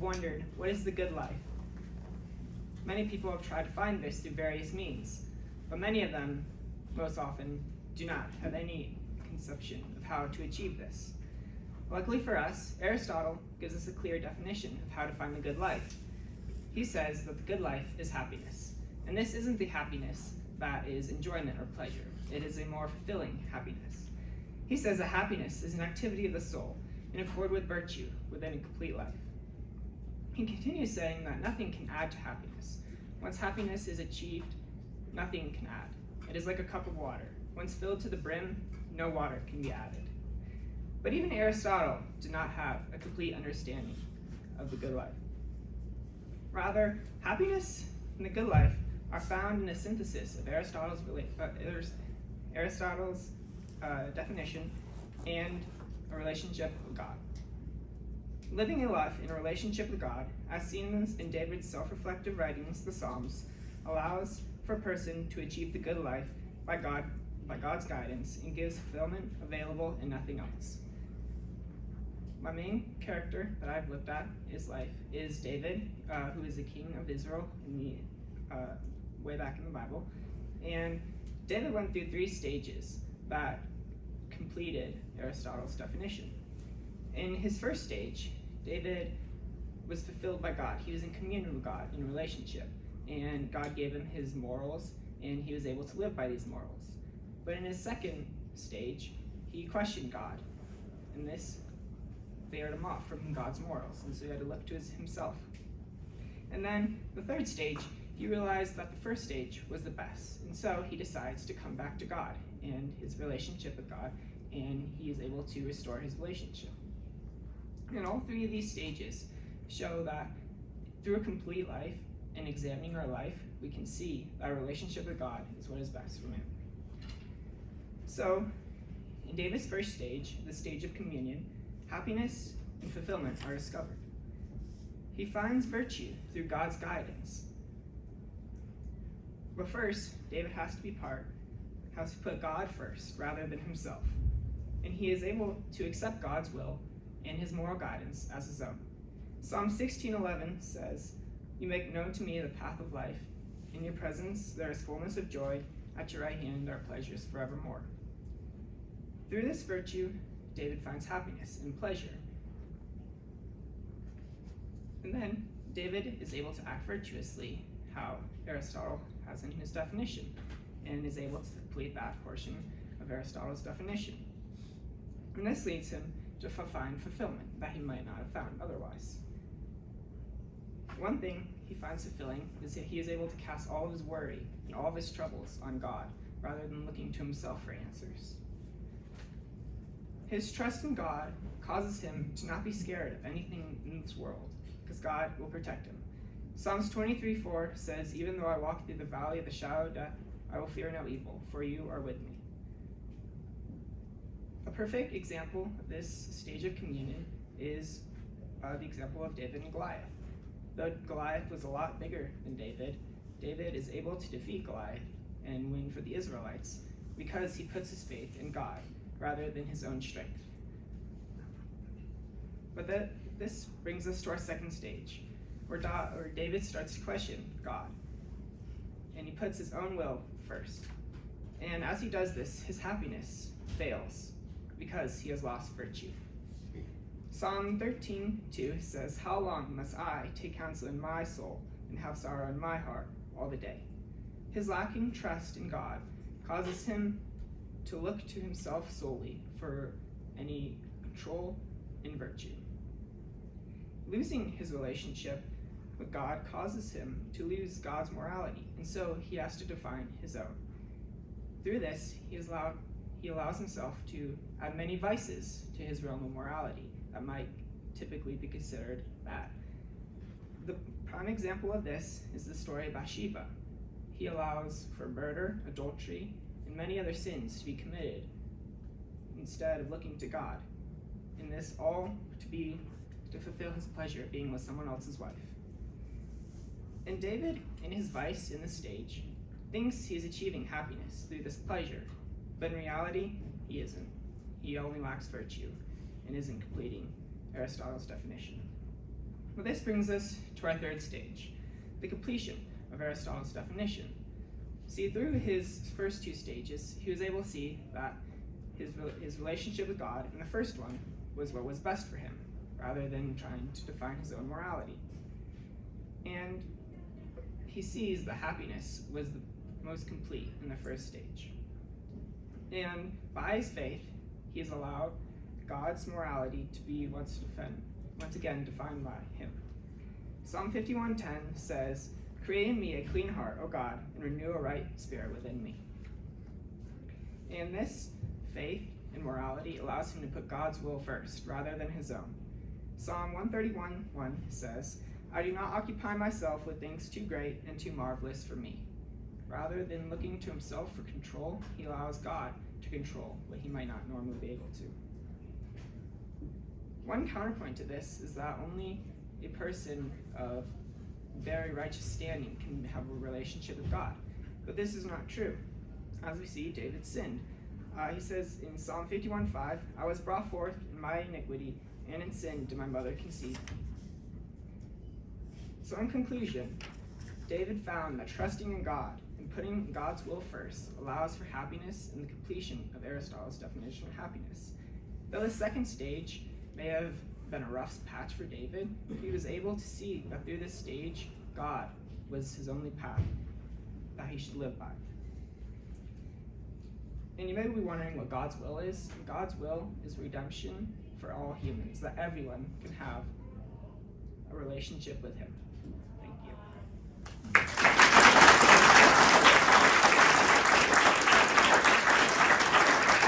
wondered, what is the good life? Many people have tried to find this through various means, but many of them, most often, do not have any conception of how to achieve this. Luckily for us, Aristotle gives us a clear definition of how to find the good life. He says that the good life is happiness, and this isn't the happiness that is enjoyment or pleasure. It is a more fulfilling happiness. He says that happiness is an activity of the soul in accord with virtue within a complete life. He continues saying that nothing can add to happiness. Once happiness is achieved, nothing can add. It is like a cup of water. Once filled to the brim, no water can be added. But even Aristotle did not have a complete understanding of the good life. Rather, happiness and the good life are found in a synthesis of Aristotle's definition and a relationship with God. Living a life in a relationship with God, as seen in David's self-reflective writings, the Psalms, allows for a person to achieve the good life by God's guidance and gives fulfillment available in nothing else. My main character that I've looked at his life is David, who is the king of Israel in the way back in the Bible. And David went through 3 stages that completed Aristotle's definition. In his first stage, David was fulfilled by God. He was in communion with God, in a relationship, and God gave him his morals, and he was able to live by these morals. But in his second stage, he questioned God, and this veered him off from God's morals, and so he had to look to himself. And then the third stage, he realized that the first stage was the best, and so he decides to come back to God and his relationship with God, and he is able to restore his relationship. And all 3 of these stages show that through a complete life and examining our life, we can see that our relationship with God is what is best for man. So, in David's first stage, the stage of communion, happiness and fulfillment are discovered. He finds virtue through God's guidance. But first, David has to put God first rather than himself. And he is able to accept God's will and his moral guidance as his own. Psalm 16:11 says, "You make known to me the path of life. In your presence there is fullness of joy. At your right hand are pleasures forevermore." Through this virtue, David finds happiness and pleasure. And then David is able to act virtuously, how Aristotle has in his definition, and is able to complete that portion of Aristotle's definition. And this leads him to find fulfillment that he might not have found otherwise. One thing he finds fulfilling is that he is able to cast all of his worry and all of his troubles on God, rather than looking to himself for answers. His trust in God causes him to not be scared of anything in this world, because God will protect him. Psalms 23:4 says, "Even though I walk through the valley of the shadow of death, I will fear no evil, for you are with me." A perfect example of this stage of communion is the example of David and Goliath. Though Goliath was a lot bigger than David, David is able to defeat Goliath and win for the Israelites because he puts his faith in God rather than his own strength. But this brings us to our second stage, where David starts to question God, and he puts his own will first. And as he does this, his happiness fails because he has lost virtue. Psalm 13:2 says, "How long must I take counsel in my soul and have sorrow in my heart all the day?" His lacking trust in God causes him to look to himself solely for any control and virtue. Losing his relationship with God causes him to lose God's morality, and so he has to define his own. Through this, he allows himself to add many vices to his realm of morality that might typically be considered bad. The prime example of this is the story of Bathsheba. He allows for murder, adultery, and many other sins to be committed instead of looking to God, and this all to fulfill his pleasure of being with someone else's wife. And David, in his vice in this stage, thinks he's achieving happiness through this pleasure, but in reality, he isn't. He only lacks virtue and isn't completing Aristotle's definition. Well, this brings us to our third stage, the completion of Aristotle's definition. See, through his first two stages, he was able to see that his relationship with God in the first one was what was best for him, rather than trying to define his own morality. And he sees that happiness was the most complete in the first stage. And by his faith, he has allowed God's morality to be once again defined by him. Psalm 51:10 says, "Create in me a clean heart, O God, and renew a right spirit within me." And this faith and morality allows him to put God's will first, rather than his own. Psalm 131:1 says, "I do not occupy myself with things too great and too marvelous for me." Rather than looking to himself for control, he allows God to control what he might not normally be able to. One counterpoint to this is that only a person of very righteous standing can have a relationship with God. But this is not true. As we see, David sinned. He says in Psalm 51:5, "I was brought forth in my iniquity, and in sin did my mother conceive me." So in conclusion, David found that trusting in God and putting God's will first allows for happiness and the completion of Aristotle's definition of happiness. Though the second stage may have been a rough patch for David, he was able to see that through this stage, God was his only path that he should live by. And you may be wondering what God's will is. God's will is redemption for all humans, that everyone can have a relationship with him.